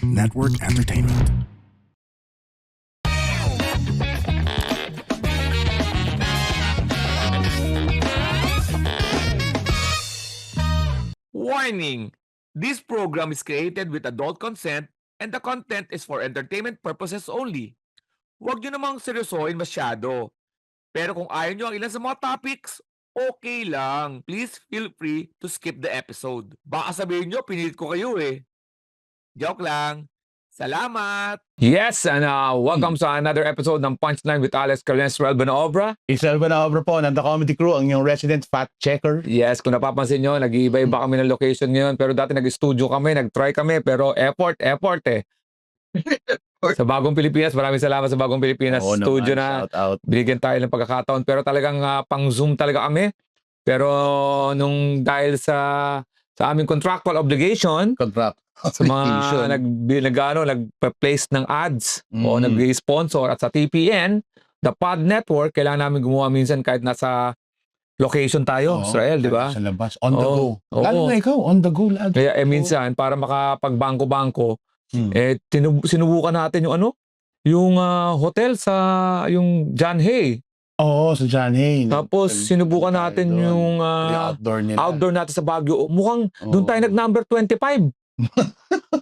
Network Entertainment. Warning! This program is created with adult consent and the content is for entertainment purposes only. Huwag nyo namang seryosohin masyado. Pero kung ayaw nyo ang ilan sa mga topics, okay lang. Please feel free to skip the episode. Baka sabihin nyo, pinilit ko kayo eh. Joke lang. Salamat! Yes, and welcome sa another episode ng Punchline with Alex Carlenes-Ruel Benaobra. Isel Benaobra po ng The Comedy Crew, ang inyong resident fact checker. Yes, kung napapansin nyo, nag-iiba-iba kami ng location ngayon. Pero dati nag-studio kami, nag-try kami. Pero effort eh. Sa Bagong Pilipinas, maraming salamat sa Bagong Pilipinas. Oo Studio naman, na, shout out. binigyan tayo ng pagkakataon. Pero talagang pang Zoom talaga kami. Pero nung dahil sa aming contractual obligation, Contract. sa mga nag-place ng ads o nag-sponsor at sa TPN, the Pod Network, kailangan namin gumawa minsan kahit nasa location tayo, Israel, di ba? Sa labas, on the Oo. go. Lalo na ikaw, on the go. Lalo. Kaya minsan, para makapag-bangko-bangko, sinubukan natin yung hotel sa yung John Hay. Oo, sa John Hay. Tapos sinubukan natin yung outdoor nila. outdoor natin sa Baguio. Mukhang doon tayo nag-number 25.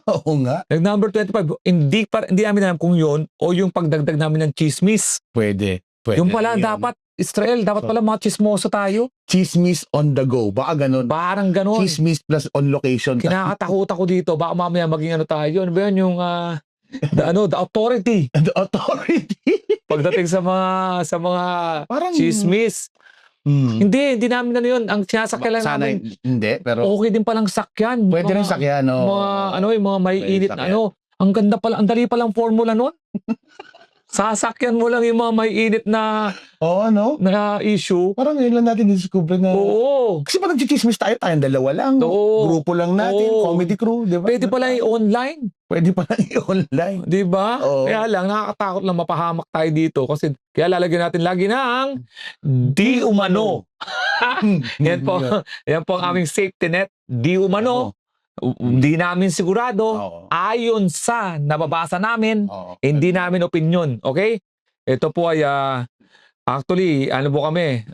Oo nga. Nag-number 25. Hindi namin alam kung yun o yung pagdagdag namin ng chismis. Pwede. Yung pala dapat, Israel, dapat pala mga chismoso tayo. Chismis on the go. Baka ganun. Parang ganon. Chismis plus on location. Kinakatakot ako dito. Baka mamaya maging tayo. Ano ba yun? Yung the authority. The authority. Pagdating sa mga Parang chismis. Hindi namin yun. Ang sinasakyan lang sana namin. hindi, pero Okay din palang sakyan. pwede rin sakyan. Yung mga may Pwede init na sakyan. Ang ganda pala, ang dali palang formula nun. Sasakyan mo lang yung mga may init na issue. Parang ngayon lang natin discover na. Oo. Kasi pag nag-chismis tayo, tayong dalawa lang. Oo. Grupo lang natin, Oo. comedy crew, di ba? Pwede pala i-online. Pwede pala i-online. Di ba? Oo. Kaya lang, nakakatakot lang mapahamak tayo dito. Kasi kaya lalagyan natin lagi ng di umano. Yan po ang aming safety net. Di umano. Hindi namin sigurado. Oo. Ayon sa nababasa namin, Oo. hindi namin opinion. Okay? Ito po ay, actually, kami,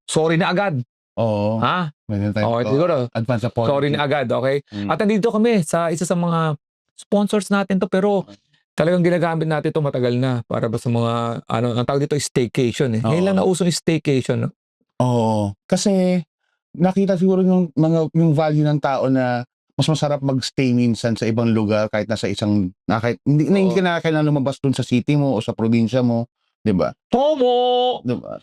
sorry na agad. Oo. Ha? Meron tayo Siguro, advance apology. sorry na agad. Okay? At nandito kami sa isa sa mga sponsors natin to, pero talagang ginagamit natin to matagal na para ba sa mga, ang tawag dito, staycation. Ngayon lang nausong staycation. No? Oo. Kasi, nakita siguro yung value ng tao na mas masarap magstay minsan sa ibang lugar kahit nasa isang, hindi ka na kailangan lumabas dun sa city mo o sa probinsya mo. Diba? FOMO! Diba?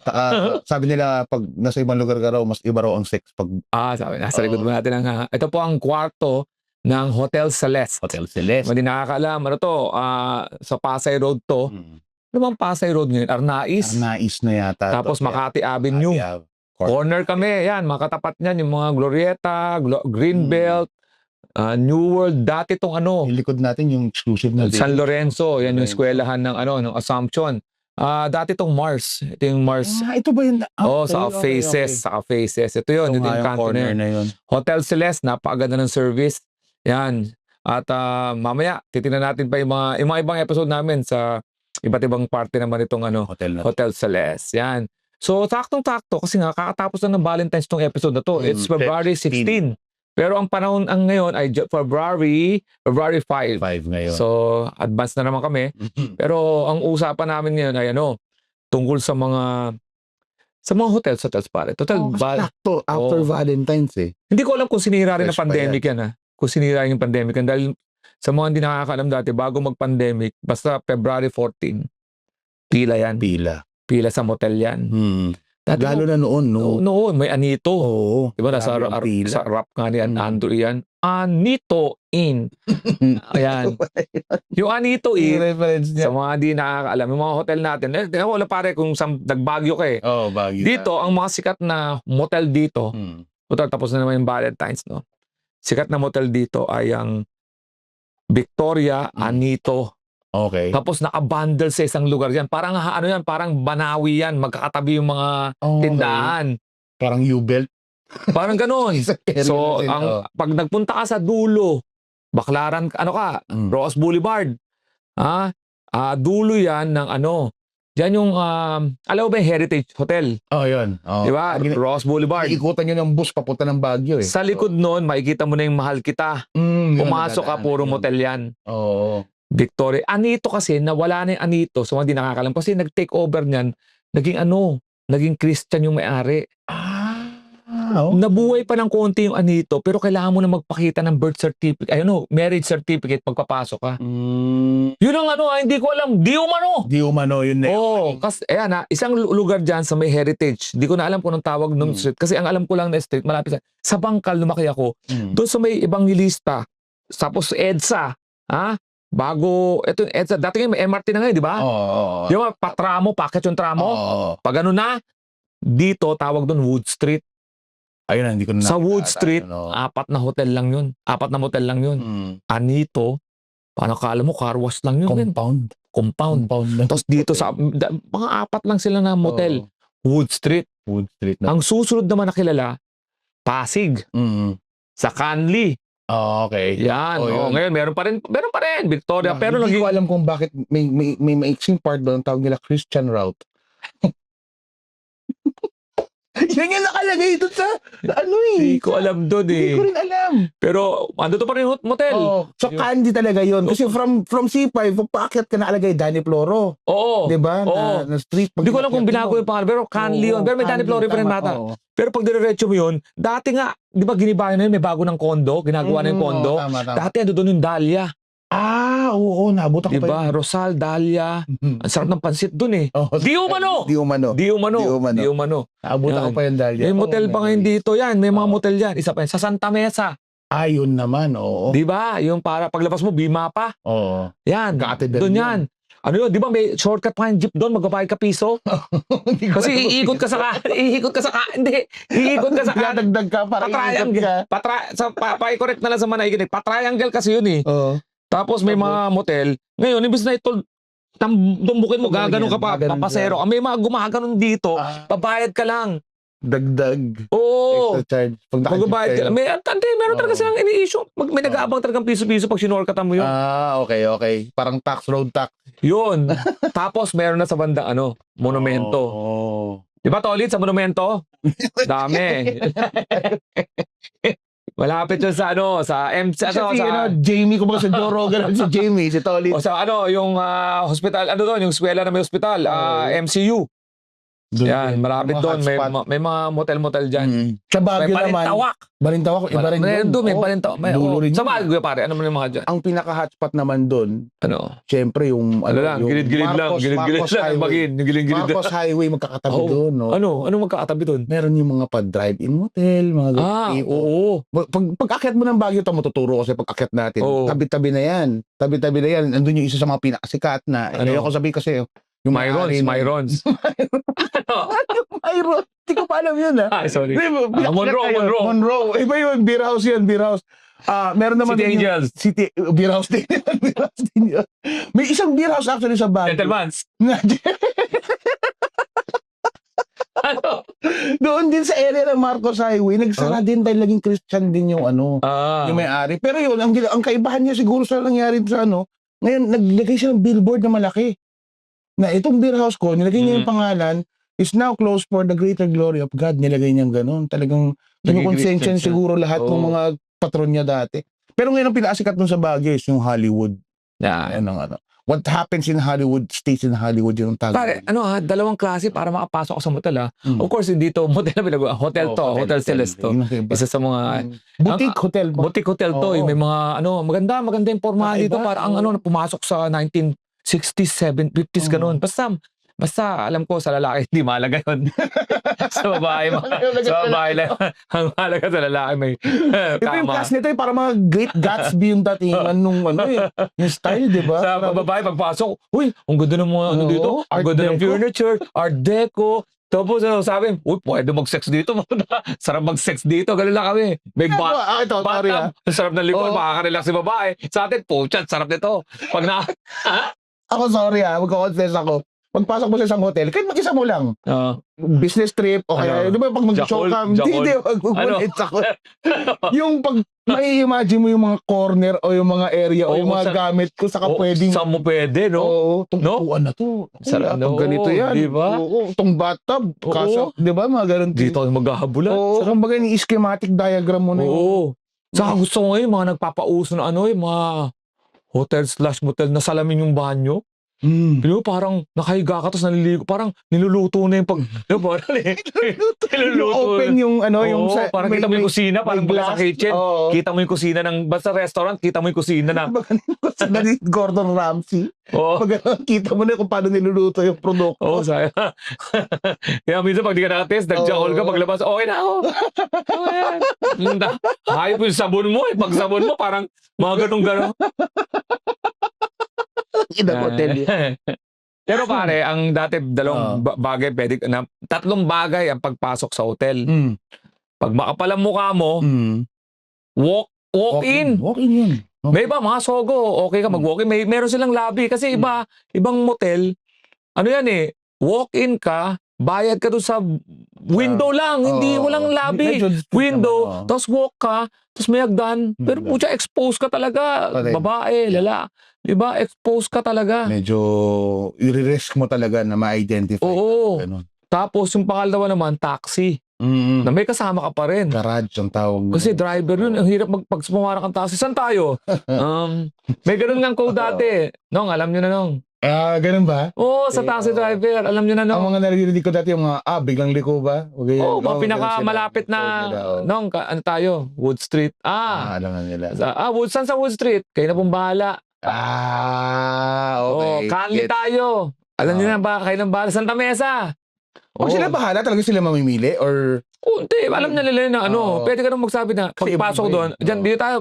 Sabi nila, pag nasa ibang lugar ka raw, mas iba raw ang sex pag Sabi, nasa likod mo natin ito po ang kwarto ng Hotel Celeste. Hotel Celeste. Hindi nakakaalam. Sa Pasay Road to. Ano bang Pasay Road ngayon? Arnais. Nais na yata. Tapos Makati Avenue. Corner kami. Yan, makatapat niyan. Yung mga Glorieta, Greenbelt, New World. Dati tong Yung likod natin yung exclusive na San Lorenzo. Yan yung eskwelahan ng ng Assumption. Dati tong Mars. Ito yung Mars. Ito ba yun? Sa Faces. Sa Faces. Ito yun. Ito yung kanto corner na yun. Hotel Celeste. Napakaganda ng service. Yan. At mamaya, titingnan natin pa yung mga ibang episode namin sa iba't ibang parte naman itong Hotel Celeste. Yan. So, taktong-takto kasi nga, kakatapos na ng Valentine's tong episode na to. It's February 16. Pero ang panahon ngayon ay February 5. 5 ngayon. So, advance na naman kami. Pero ang usapan namin ngayon ay tungkol sa mga hotels pare. Sakto, after Valentine's Hindi ko alam kung sinira rin ng Fresh pa pandemic yan. Kung sinira yung pandemic yan. Dahil sa mga hindi nakakaalam dati, bago mag-pandemic, basta February 14, pila yan. Pila sa motel yan. Dati Lalo na noon, no? Noon, may Anito. Oo. Diba, sa rap nga ni Andrew yan. Anito Inn. Ayan. Yung Anito Inn, reference sa mga hindi nakakaalam, yung mga hotel natin, wala pare kung nag-Baguio ka Baguio. Dito, ang mga sikat na motel dito, total tapos na naman yung Valentine's, no? Sikat na motel dito ay ang Victoria, Anito. Okay. Tapos naka-bundle sa isang lugar yan. Parang parang Banawi yan. Magkakatabi yung mga tindahan. Parang U-belt. Parang gano'n. So, pag nagpunta ka sa dulo Baclaran, ano ka, Mm. Ross Boulevard. Dulo yan ng ano, diyan yung, alam mo ba yung Heritage Hotel? Oh, yun. Oh. Di ba? Ross Boulevard. Iikutan yun ng bus papunta ng Baguio eh. Sa likod nun, makikita mo na yung Mahal Kita. Pumasok ka, puro motel yan. Oo. Victoria. Anito kasi, nawala na yung Anito. So, hindi nakakalam. Kasi nag-take over niyan, naging Christian yung may-ari. Nabuhay pa ng konti yung Anito, pero kailangan mo na magpakita ng birth certificate, marriage certificate pagpapasok ka. Yun ang hindi ko alam. Di umano. Di umano yun na. Oo. Kasi, isang lugar dyan sa may heritage. Di ko na alam kung anong tawag nung street. Kasi ang alam ko lang na street, malapit sa Bangkal, lumaki ako. Doon sa may Evangelista. Tapos EDSA. Bago, ito yung EDSA. Dati may MRT na ngayon, di ba? Oo. Di ba, patramo, packet yung tramo. Oo. Pag ano na, dito, tawag doon Wood Street. Ayun na, hindi ko na Sa Wood nakita, Street, ano. 4 na hotel lang yun. 4 na motel lang yun. Anito, paano kala mo, car wash lang yun. Compound. Compound. Tapos dito sa, mga 4 lang sila na motel. Wood Street. Wood Street na. Ang susunod naman na kilala, Pasig. Sa Canli. Okay. Yan. Yun. Ngayon, meron pa rin. Victoria. Pero hindi ko alam kung bakit may maiksing part doon, tawag nila Christian route. Yan yung nakalagay doon sa ano eh. Hindi ko alam doon eh. Hindi ko rin alam. Pero, ando to pa rin yung motel. So, Candy talaga yun. Kasi from C5, pagpaakyat ka nakalagay, Danny Floro. Oo. Diba? Oo. Na street. Hindi ko alam kung binago yung pangalan. Pero Canli yun. Pero may Danny Floro pa rin bata. Pero pag diretso mo yun, dati nga, di ba ginibayan na yun, may bago ng kondo, ginagawa na yung kondo. Tama. Dati ando doon yung Dahlia. Oo, nabuta ko Di ba? pa yun. Rosal, Dahlia. Ang sarap ng pansit doon eh. Di umano! Di umano. Di umano. Nabuta ko pa yun dahil. May motel pa ngayon dito yan. May mga motel yan. Isa pa yan. Sa Santa Mesa. Ayun naman, oo. Di ba? Yung para paglabas mo, Bima pa. Oo. Yan. Kaatid Doon din yan. Ano yun? Di ba may shortcut pa yung jeep doon? Magbabayad ka piso? Kasi iikot ka sa hindi. Iikot ka sa Dadagdag ka para patriangle. Pa-correct na lang sa mga nakikinig. Patriangle kasi yun eh. Oo. Tapos may mga motel. Ngayon, imbis na ito, tumbukin mo, gaganon ka pa, papasero. May mga gumaganon dito, babayad ka lang. Dagdag. Oo. Extra charge. Magbabayad ka lang. Meron talaga silang ini-issue. May nag-aabang talagang piso-piso pag sinorkatan mo yun. Okay. Parang road tax. Yun. Tapos meron na sa bandang monumento. Di ba, Tolit, sa monumento? Dami. Malapit yun sa sa MC, Jamie, kumbaga sa Joe Rogan, si Jamie, si Tolit. O sa yung hospital, yung eskwela na may hospital, MCU. Yan, malapit doon. May mga motel-motel dyan. Sa Baguio may naman. Balintawak. Iba rin doon. May Balintawak. Sa Baguio, pare. Ano mo yung mga dyan? Ang pinaka-hotspot naman doon, ano? Siyempre yung lang, gilid-gilid lang. Gilid-gilid lang. Gilid-gilid. Marcos Highway magkakatabi doon. No? Ano magkakatabi doon? Meron yung mga pa-drive-in motel, mga oo. Pag-akyat mo ng Baguio, ito matuturo kasi pag-akyat natin. Tabi-tabi na yan. Andun yung isa sa mga pinakasikat na. Ayoko sabihin kasi yung Myrons. Myron. Hindi ko pa alam yun sorry. Monroe. Iba yun. Beer house yun. Meron naman City Angels. Beer house din. May isang beer house actually sa Baguio. Gentleman's. Doon din sa area ng Marcos Highway, nagsara din dahil naging Christian din yung yung may-ari. Pero yun, ang kaibahan niya siguro sa nangyari sa ngayon, naglagay siya ng billboard na malaki. Na itong beer house ko, nilagay niya yung pangalan, is now closed for the greater glory of God. Nilagay niya gano'n. Talagang kinukonsensya siguro lahat ng mga patron niya dati. Pero ngayon ang pinakasikat nun sa Baguio is yung Hollywood. What happens in Hollywood, stays in Hollywood, yun ang tawag. Pare, dalawang klase para makapasok ka sa motel Of course, hindi to motel na pinagawa. Hotel to, Hotel Celeste to. Isa sa mga boutique hotel. Boutique hotel to. May mga maganda yung pormahan dito para ang pumasok sa 1960s, 50s ganun. Basta alam ko sa lalaki hindi mahalaga yun. Sa babae lang. Ang mahalaga sa lalaki may Ito yung class nito para mga Great Gatsby yung datingan nung yung style, di ba? Sa babae pagpasok, uy, ang ganda ng mga dito. Ang ganda ng furniture, Art Deco. Tapos sabi, uy, pwede mag-sex dito. Sarap mag-sex dito. Ganun lang kami. May bathtub. Sarap ng likod. Makaka-relax si babae. Sa atin, po, chat, sarap nito. Pag Ako, sorry magko-confess ako. pagpasok mo sa isang hotel, kahit mag-isa mo lang, business trip, o kaya, Ano? di ba pag mag-show Jackal? ka, hindi, Ano? yung pag, mai-imagine mo yung mga corner o yung mga area o Oo, yung mga gamit ko saka pwedeng, Saan mo pwede, no? oo, itong No? upuan na to. Sarap, Pag ganito oo, yan. di ba? Oo, itong bathtub. Oo. Kaso, di ba, mga ganun. Dito ako maghahabulan. Oo, kumbaga yung schematic diagram mo na yun. Oo. Saka gusto ko ngayon, mga nagpapauso na ano, yung mga hotel/motel na salamin yung banyo. Mm. Pero parang nakahiga ka tapos naliligo. Parang niluluto na yung pag... Diba? Niluluto. Yung open yung ano, yung Oo, parang kita mo yung kusina, parang may baga sa kitchen. Oo. Kita mo yung kusina ng... Basta restaurant, kita mo yung kusina na... Baga ni Gordon Ramsay. Oo. Pag kita mo na kung paano niluluto yung produkto. Oo, saya. Kaya minsan pag di ka nakatest, nag-jackal ka, paglabas, okay na ako. Okay yan. Hayop yung sabon mo eh. Pag sabon mo, parang mga ganong-ganon. Hotel yun. Pero pare, ang dati dalawang bagay, tatlong bagay ang pagpasok sa hotel. Mm. Pag makapalang mukha mo, Mm. walk in. Walk in yun. May iba, mga sogo, okay ka mag-walk in. Meron silang lobby. Kasi ibang motel, ano yan eh, walk in ka, bayad ka doon sa window lang, hindi walang lobby. Window, tapos walk ka, tapos may hagdan. Pero pucha, expose ka talaga. Babae, lala. Diba? Expose ka talaga. Medyo i-risk mo talaga na ma-identify. Oo. Ganun. Tapos yung pangalawa naman, taxi. Mm. Na may kasama ka pa rin. Garage ang tawag. Kasi driver yun, ang hirap pag sumamarang kang taxi. Saan tayo? May ganun nga code dati. Nong, alam nyo na nong. Ganun ba? Oo, sa taxi driver. Alam nyo na Ang nong. mga narinig ko dati yung mga, biglang liko ba? Oo, pinakamalapit na, nong, ano tayo? Wood Street. Alam na nila. Saan sa Wood Street? Kayo na pong bahala. Okay. Canley tayo. Alam niyo na ba, kayo ng bahala. Santa Mesa. Pag sila bahala, talaga sila mamimili? Or Hindi, alam na nila na pwede ka nang magsabi na Kasi pagpasok doon, dyan, dito tayo,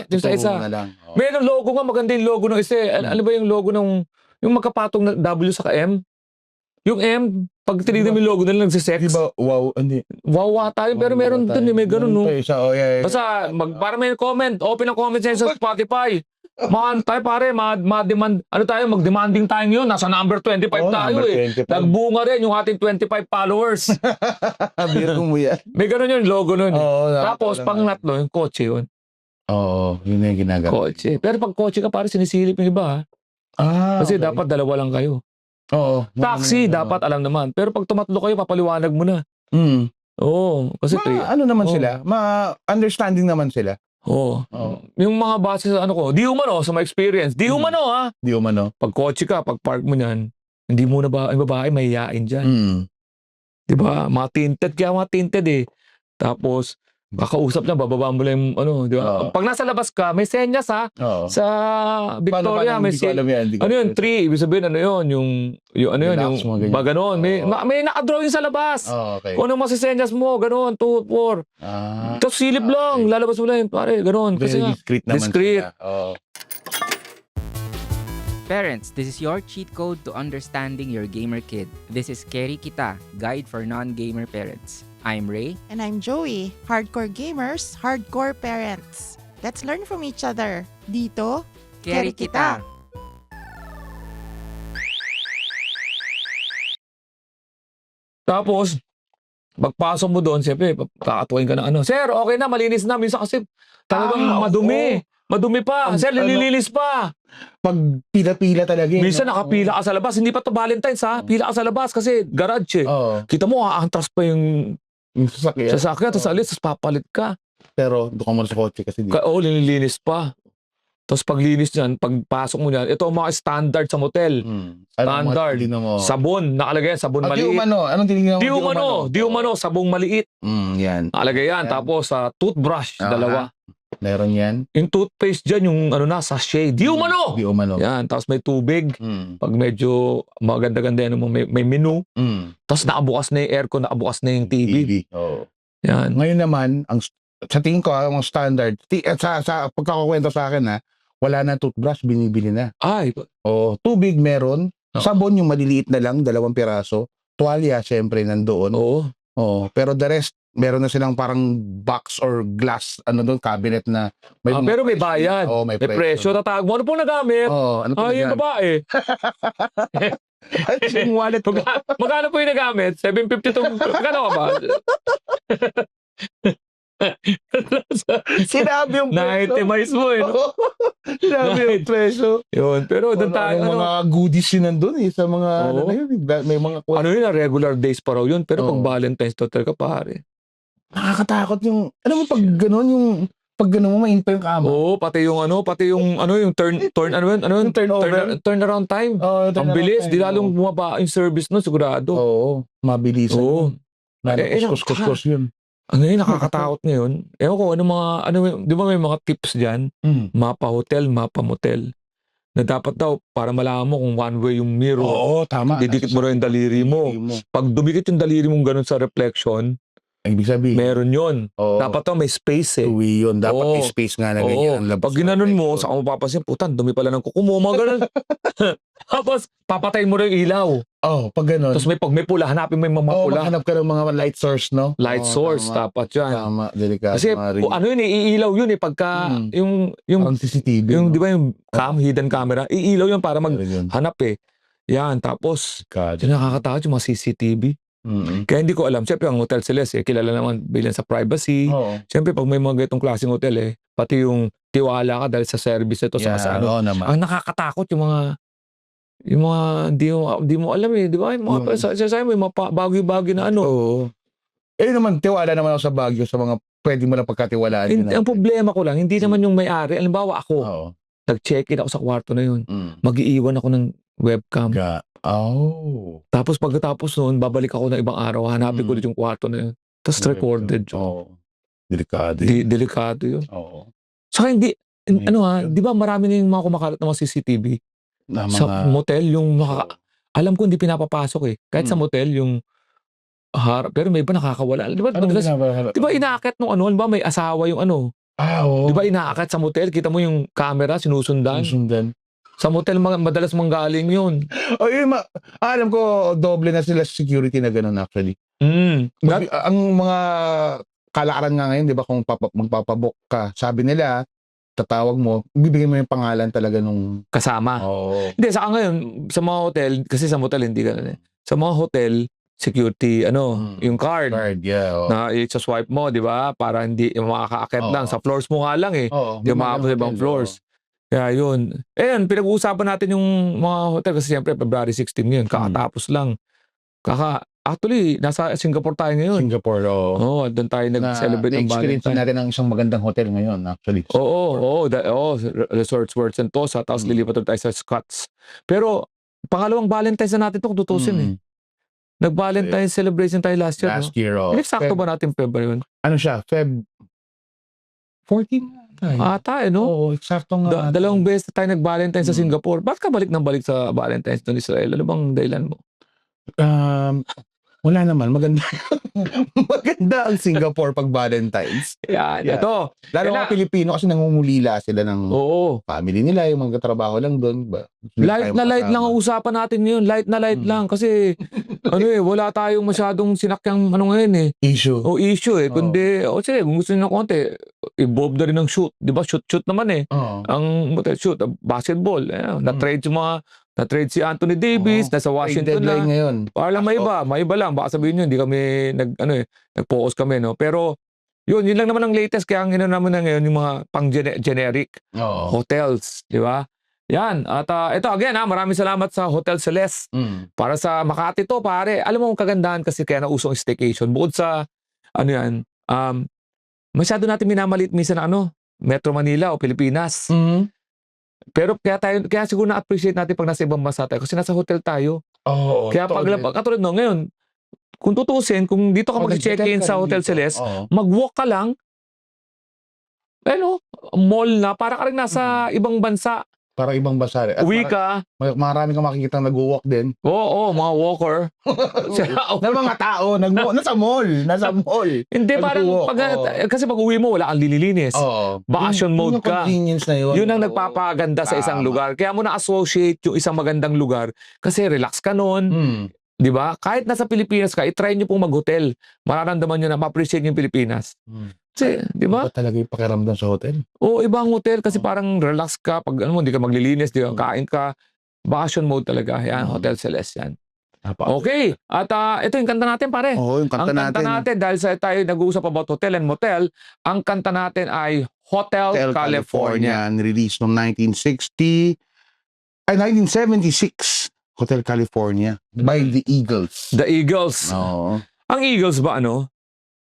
dito sa isa. na lang? Mayroong logo nga, maganda yung logo ng isa. Ano ba yung logo ng, yung magkapatong na W sa M? Yung M, pag tinignan mo yung logo nila, nagsisex. Diba, wow, hindi. Wawa tayo, pero meron doon, may ganun, no? Yeah. Basta, para may comment, open ang comment section sa Spotify. Tayo pare, ma-demand, ano tayo, mag-demanding tayo yun. Nasa number 25 tayo eh. Nagbunga rin yung ating 25 followers. Biro mo yan. May ganun yun, logo nun. Tapos, nakakatawa pangatlo, yung kotse yun. Oo, yun na yung ginagawa. Kotse. Pero pag kotse ka, pare, sinisilip yung iba. Kasi dapat dalawa lang kayo. Oo. Taxi, dapat alam naman. Pero pag tumatlo kayo, papaliwanag mo na. Oo. Kasi ano naman sila? Ma-understanding naman sila. Oo. Yung mga base sa ano ko, di umano sa my experience. Di umano ha. Di umano. Pag kotse ka, pag park mo niyan, hindi mo na ba, yung babae mahihain dyan. Di ba? Mga tinted, kaya mga tinted eh. Tapos, kakausap na, bababa mo lang yung ano, di ba? Pag nasa labas ka, may senyas ha. Sa Victoria, may senyas. Ano yun? 3, ibig sabihin, ano yun? Yung ano yun? Yung ba ganon. May nakadrawing sa labas. Kung ano masisenyas mo, ganon, 2, 4. Tapos silip lang, lalabas mo lang, pare, ganon. Kasi nga, discreet naman sila. Parents, this is your cheat code to understanding your gamer kid. This is Keri Kita, Guide for Non-Gamer Parents. I'm Ray. And I'm Joey. Hardcore gamers, hardcore parents. Let's learn from each other. Dito, Keri Kita. Tapos, pagpasok mo doon, siyempre, kakatuwain ka na ano. Sir, okay na, malinis na. Minsan kasi talagang madumi. Madumi pa. Sir, nililinis pa. Pag pila-pila talaga. Minsan nakapila ka sa labas. Hindi pa to Valentine's ha. Pila ka sa labas kasi garage eh. Kita mo, aantras pa yung sasakyan. Tapos alis, tapos papalit ka. Pero doon ka muna sa kotse kasi di. Nililinis pa. Tapos paglinis niyan, pagpasok mo niyan, ito ang mga standard sa motel. Standard. Sabon, nakalagay yan, sabon maliit. Di umano. Anong tinignan mo? Di umano, sabong maliit. Yan. Nakalagay yan. Tapos toothbrush, dalawa. Meron yan. Yung toothpaste dyan, yung ano na, sachet. Di umano! Di umano. Yan, tapos may tubig. Pag medyo maganda-ganda yan, may menu. Tapos nakabukas na yung aircon, nakabukas na yung TV. Yan. Ngayon naman, sa tingin ko, ang standard, sa pagkakakwento sa akin wala na toothbrush, binibili na. Ay. Tubig meron. Sabon yung maliliit na lang, 2 piraso. Tuwalya, syempre, nandoon. Pero the rest, meron na silang parang box or glass, cabinet na may pero may bayad. may presyo. Tatawag mo, ano pong nagamit? Ano po yung babae. Yung wallet ko. Magkano po yung nagamit? 750 to. Magkano ka ba? Sinabi yung presyo. Na-itemize mo eh. No? Sinabi yung presyo. Yun. Pero doon tayo, Mga goodies yun nandun eh. Sa mga, Oo. ano na yun, may mga, ano yun, regular days pa raw yun. Pero Oo. pag Valentine's total ka pare. nakakatakot yung, ano mo pag gano'n yung, pag gano'n mo, mainit pa yung kama. Oo, pati yung turn Yung turnover. turnaround time. Oh, Ang bilis, di lalong bumaba yung service no, sigurado. Oo, mabilisan Oo. yun. Kuskus yun. Ano yun, nakakatakot ngayon. Ewan ko, di ba may mga tips dyan? Mapa hotel, mapa motel. Na dapat daw, para malaman mo kung one way yung mirror, Oo, tama. didikit mo rin yung daliri mo. Pag dumikit yung daliri mong ganun sa reflection, Ibig sabihin, meron yun. oo, Dapat daw may space eh. two-way yun. Dapat Oo. may space nga na Oo. ganyan. ang labas Pag ng ginanon mo, reflection. saka mo papasin, putan, dumi pala ng kuko mo, mga ganun. Tapos, papatayin mo rin yung ilaw. Oh, pag gano'n. Tapos pag may pula, hanapin mo yung mga Oo, pula. maghanap ka ng mga light source, no? Light Oo, source, tama. dapat yan. Tama, delikado. Kasi, ano yun eh, iilaw yun eh, pagka, yung Parang CCTV. yung, no? di ba yung hidden camera, iilaw yun para Meron yun. maghanap eh. Yan, tapos, Delikado. yun nakakatakot yung mga CCTV. Kaya hindi ko alam, siyempre ang Hotel Celeste, kilala naman bilang sa privacy. Oo. Siyempre, pag may mga ganitong klaseng hotel eh, pati yung tiwala ka dahil sa service ito, Yeah, sa ano. oo naman. Ang nakakatakot yung mga di mo alam eh, di ba? Yung mga, sa may mga bagyo-bagyo na ano. Oo. Eh naman, tiwala naman ako sa Baguio sa mga pwede mo na pagkatiwalaan. Ang problema ko lang, hindi naman yung may-ari. Halimbawa ako, Oo. nag-check-in ako sa kwarto na yun. Mag-iiwan ako ng webcam. Oh. Tapos pagkatapos noon, babalik ako ng ibang araw, hanapin ko ulit yung kwarto na yun. Tapos recorded. Oo. Delikado. Delikado yun. Oo. Saka hindi, May- di ba marami na yung mga kumakalat ng mga CCTV? Na Sa motel, yung alam ko hindi pinapapasok eh. Kahit sa motel, yung pero may iba nakakawala. Di ba, di ba inaakit nung halimbawa may asawa yung oo. di ba inaakit sa motel, kita mo yung camera, sinusundan. Susundan. Sa motel, madalas manggaling yun. Oh, yun, alam ko, doble na sila sa security na ganun actually. Ang mga kalakaran nga ngayon, di ba, kung magpapabook ka, sabi nila, tatawag mo, bibigyan mo yung pangalan talaga nung Kasama. Oo. Hindi, saka ngayon, sa mga hotel, kasi sa motel hindi ganun eh. Sa mga hotel, security, yung card. Yeah. Oo. Na i-swipe mo, di ba? Para hindi makakaakit Oo. lang. Sa floors mo nga lang eh. Oo. Di makakapos sa ibang floors. Kaya yun. Ayan, pinag-uusapan natin yung mga hotel kasi siyempre February 16 ngayon. Kakatapos lang. Actually, nasa Singapore tayo ngayon. Singapore, oo. Oo, doon tayo nag-celebrate ng Na-experience Valentine. natin ang isang magandang hotel ngayon actually. Oo, Resorts World Sentosa, tapos lilipat tayo sa Scots. Pero, pangalawang Valentine's na natin ito kung tutusin eh. Nag-Valentine's celebration tayo last year. Last year, oo. Sakto ba natin February 1? Ano siya? Feb 14? Ata no? Oo, eksakto nga. Dalawang beses tayo nag-Valentine's sa Singapore. Bakit ka balik sa Valentine's doon Israel? Ano bang dahilan mo? Wala naman. Maganda. Maganda ang Singapore pag Valentine's. Yan. Yeah. Ito. Lalo mga Pilipino kasi nangungulila sila ng family nila, yung mga katrabaho lang doon. Light na light lang ang usapan natin ngayon. Light na light lang. Kasi, wala tayong masyadong sinakyang ngayon eh. Issue. Issue eh. Kundi, sige, kung gusto nyo ng konti, involved na rin ng shoot. Di ba? Shoot naman eh. Ang shoot, basketball. Na-trade si Anthony Davis, nasa Washington na. Ngayon. Para lang may iba lang. Baka sabihin nyo, hindi kami nag-focus kami, no? Pero, yun lang naman ang latest. Kaya ang naman na ngayon, yung mga pang-generic hotels, di ba? Yan. At ito, again, maraming salamat sa Hotel Celeste. Para sa Makati to, pare. Alam mo ang kagandahan kasi kaya nausong staycation. Bukod sa, masyado natin minamalit minsan na Metro Manila o Pilipinas. Pero kaya siguro na-appreciate natin pag nasa ibang bansa tayo kasi nasa hotel tayo. Kaya katulad ngayon, kung tutusin, kung dito ka mag-check-in sa Hotel Celeste, mag-walk ka lang, mall na, para ka rin nasa ibang bansa. Para ibang bansa. Uwi ka. Marami kang makikita nag-walk din. Oo, mga walker. Na mga tao, nasa mall. Hindi, parang, kasi pag uwi mo, wala kang lililinis. Vacation mode ka. Convenience na yun. Yun ang nagpapaganda sa isang lugar. Kaya mo na-associate yung isang magandang lugar. Kasi relax ka nun. Di ba? Kahit nasa Pilipinas ka, i-try nyo pong mag-hotel. Mararamdaman nyo na ma-appreciate yung Pilipinas. Kasi, di ba? Iba talaga yung pakiramdam sa hotel. Oo, ibang hotel kasi parang relax ka. Pag hindi ka maglilinis, di ka kain ka. Vacation mode talaga. Yan, Hotel Celeste yan. Napaka- Okay. At ito yung kanta natin, pare. Oo, yung kanta Ang kanta natin, dahil sa tayo nag-uusap about hotel and motel, ang kanta natin ay Hotel California. Released noong 1976. Hotel California by the Eagles. The Eagles. Oo. Ang Eagles ba ano?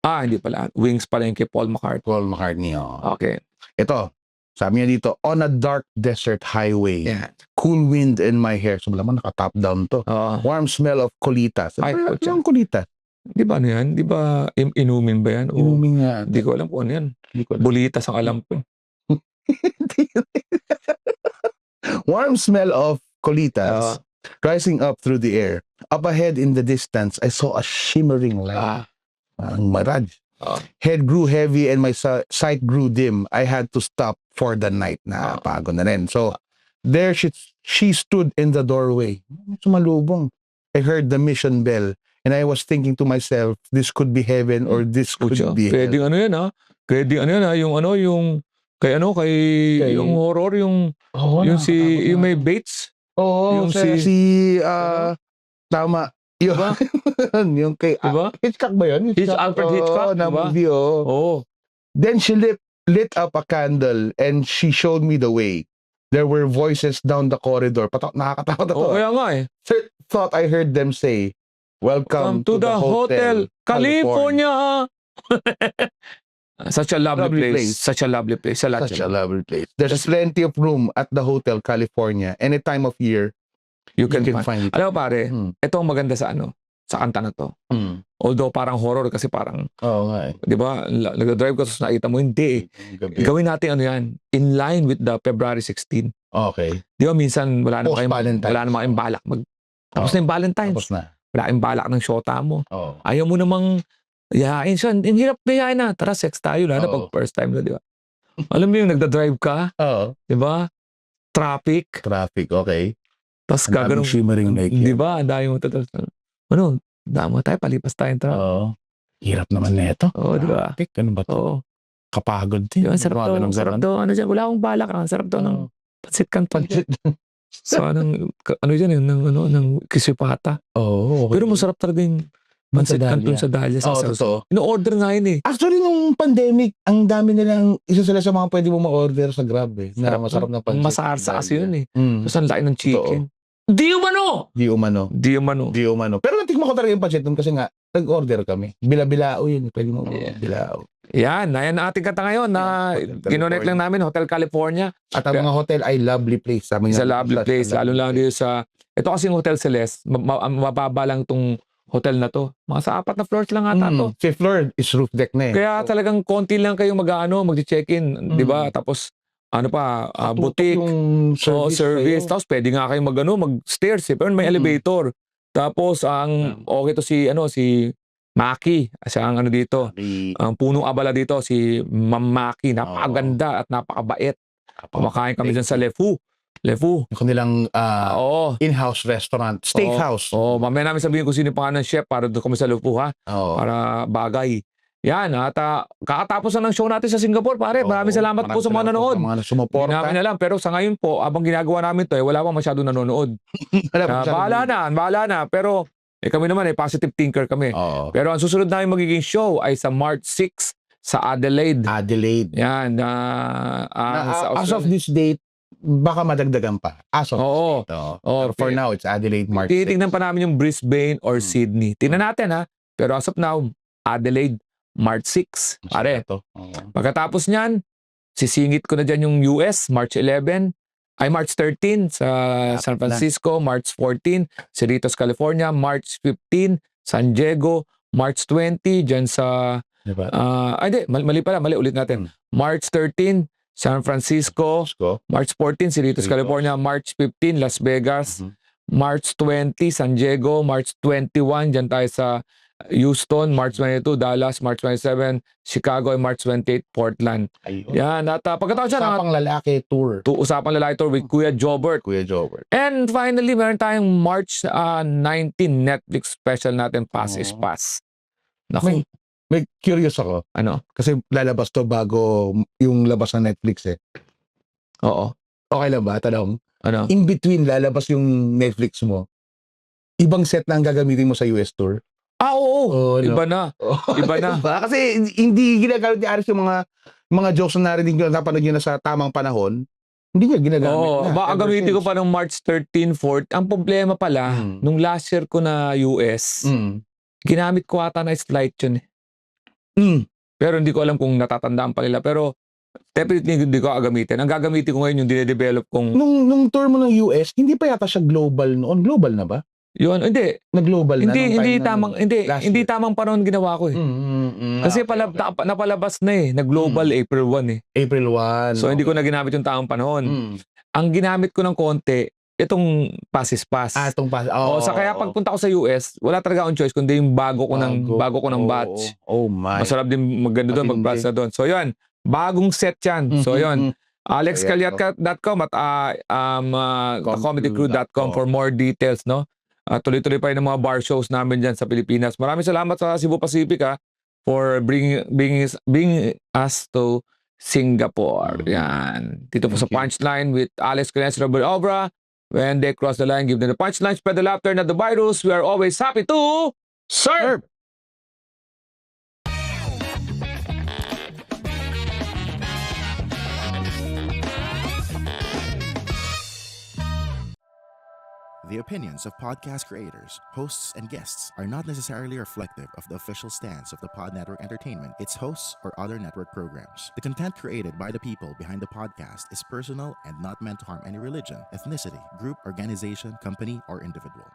Hindi pala. Wings pala yung kay Paul McCartney. Paul McCartney. Oo. Okay. Ito, sabi niya dito, on a dark desert highway, Yan. cool wind in my hair. So, malaman naka-top down to. Oo. Warm smell of colitas. Ay, Ano putya. yung colitas? Di ba ano yan? Di ba inumin ba yan? O, Inumin nga. Di ko alam kung ano yan. Hindi ko alam. Bulitas ang alam ko. Warm smell of Oo. colitas rising up through the air. Up ahead in the distance, I saw a shimmering light. Parang mirage. Head grew heavy and my sight grew dim. I had to stop for the night. Pagod na rin. So, there she stood in the doorway. Sumalubong. I heard the mission bell and I was thinking to myself, this could be heaven or this could Pucha, be hell. pwedeng ano yan ha? Pwedeng ano yan ha? Yung kay Kay- yung horror, yung yung may Bates. Oo, yung tama. Yung, yung kay Diba? Hitchcock ba yun? Alfred Hitchcock, na diba? movie, oo. Oo. Then she lit up a candle and she showed me the way. There were voices down the corridor. Nakakatakot na to. Oh, kaya nga eh. Thought I heard them say, Welcome Come to the Hotel California. Such a lovely Lovely place. place. Such a lovely place. Such a lovely place. There's plenty of room at the Hotel California. Any time of year, You you can can find. find it. Alam mo pare, Hmm. ito ang maganda sa sa kanta na to. Although parang horror kasi parang, Oo nga eh. di ba, nag-drive ka tapos nakita mo, hindi eh. Gabi. Gawin natin ano yan, in line with the February 16. Okay. Di ba minsan wala na Post-Valentine's. kayong balak. Tapos na yung Valentine's. Tapos na. Wala kayong balak ng shota mo. Oo. Ayaw mo namang yayain siya. Ang hirap yayain na. Tara, sex tayo. Lalo na Oo. pag first time na, di ba? Alam mo yung nagda-drive ka, Oo. di ba? Traffic. Traffic, okay. Tapos Ang daming gagano'n. shimmering light. Di ba? Ang dami mo. Ano? Dama tayo. Palipas tayong traffic. Oo. Hirap naman na ito. Oo, di ba? Traffic, ano ba ito? Oo. Kapagod Di din. ba? Ang sarap to. Ang sarap to. Ano dyan? Wala akong balak. Ang sarap to ng pansit canton. So, ano dyan? Ng kisipata. Oo. Okay. Pero masarap talaga yung pansit canton sa Dahlia. Oo, totoo. Ino-order nga yun eh. Actually, nung pandemic, ang dami nilang, isa sila sa mga pwede mo ma-order sa Grab eh. Na masarap na pansit. Masarsa kasi yun eh. Mm. Tapos ang laki ng chicken. Di umano! Di umano. Di umano. Di umano. Pero natikman ko talaga yung pancit doon kasi nga, nag-order kami. Bila-bilao yun. Pwede mo Yeah. bilao. Yan. Ayan ang ating kanta ngayon na Hotel kinonect California. lang namin, Hotel California. At ang mga hotel ay lovely place. Sabi Sa nga, lovely place. Lalo lang dito sa... Ito kasi yung Hotel Celeste. Mababa lang tong hotel na to. Mga sa 4 na floors lang ata to. Fifth floor is roof deck na eh. Kaya talagang konti lang kayong mag-check-in. Di ba? Tapos ano pa, boutique. Yung Service. kayo. Tapos pwede nga kayo mag-stairs eh. Pero may elevator. Tapos ang okay to si Maki. Siya ang ano dito. Ang punong abala dito si Ma'am Maki. Napakaganda at napakabait. Kumakain kami dyan sa Le Fou. Yung kanilang Oo. in-house restaurant. Steakhouse. Oo, mamaya namin sabihin kung sino yung pangalan ng chef para doon kami sa Le Fou ha. Oo. Para bagay. Yan, at kakatapos na ng show natin sa Singapore, pare. Maraming salamat po sa mga nanonood. Sa mga Hindi sumuporta. namin alam, pero sa ngayon po, abang ginagawa namin to, wala pa masyado nanonood. Bahala na. Pero kami naman positive thinker kami. Oo. Pero ang susunod namin magiging show ay sa March 6 sa Adelaide. Adelaide. Yan, sa As of Australia. this date, baka madagdagan pa. As of Oo. this date. Oo. Oo, Pero for now, it's Adelaide, March 6. Titingnan pa namin yung Brisbane or Sydney. Tingnan natin ha. Pero as of now, Adelaide, March 6. Pare, Ito. Oo. pagkatapos niyan, sisingit ko na dyan yung US, March 11. Ay, March 13 sa San Francisco, March 14, Cerritos, California, March 15, San Diego, March 20, dyan sa... Diba? mali ulit natin. March 13, San Francisco, March 14, Cerritos, California, March 15, Las Vegas, March 20, San Diego, March 21, dyan tayo sa Houston, March 22, Dallas, March 27, Chicago, and March 28, Portland. Ayun. Yan, at pagkatapos dyan, Usapang lalaki tour. usapang lalaki tour with Kuya Jobert. Kuya Jobert. And finally, meron tayong March 19 Netflix special natin, Pass is Pass. Naku, May curious ako. ano? Kasi lalabas to bago yung labas ng Netflix eh. Oo. Okay lang ba? Tanong. Ano? In between, lalabas yung Netflix mo. Ibang set na ang gagamitin mo sa US tour. Oo. no? Iba na. Iba na. Diba? Kasi hindi ginagamit ni Aris yung mga jokes na narinig nyo, napanood nyo na sa tamang panahon. Hindi niya ginagamit Oo. na. Baka ever gamitin ko since. pa ng March 13, 14. Ang problema pala, nung last year ko na US, ginamit ko ata na slide yun eh. Pero hindi ko alam kung natatandaan pa nila. Pero definitely hindi ko gagamitin. Ang gagamitin ko ngayon yung dinedevelop kong... Nung tour mo ng US, hindi pa yata siya global noon. Global na ba? Yun, hindi. Nag-global na. Hindi tamang panahon ginawa ko eh. Kasi okay. napalabas na eh. Nag-global April 1 eh. April 1. So hindi ko na ginamit yung tamang panahon. Ang ginamit ko ng konti, itong passes pass. Itong pass. Sa kaya pagpunta ko sa US, wala talaga akong choice kundi yung bago ko ng batch. Oh my. Masarap din maganda doon, mag-batch na doon. So yun, bagong set yan. So yun, alexcaliaca.com at comedycrew.com for more details, no? Tuloy-tuloy pa yung mga bar shows namin dyan sa Pilipinas. Maraming salamat sa Cebu Pacific for bringing us to Singapore. Yan. Dito po sa Punchline with Alex Caliaca, Robert Obra. When they cross the line, give them the punchline, spread the laughter, not the virus. We are always happy to serve. The opinions of podcast creators, hosts, and guests are not necessarily reflective of the official stance of the Pod Network Entertainment, its hosts, or other network programs. The content created by the people behind the podcast is personal and not meant to harm any religion, ethnicity, group, organization, company, or individual.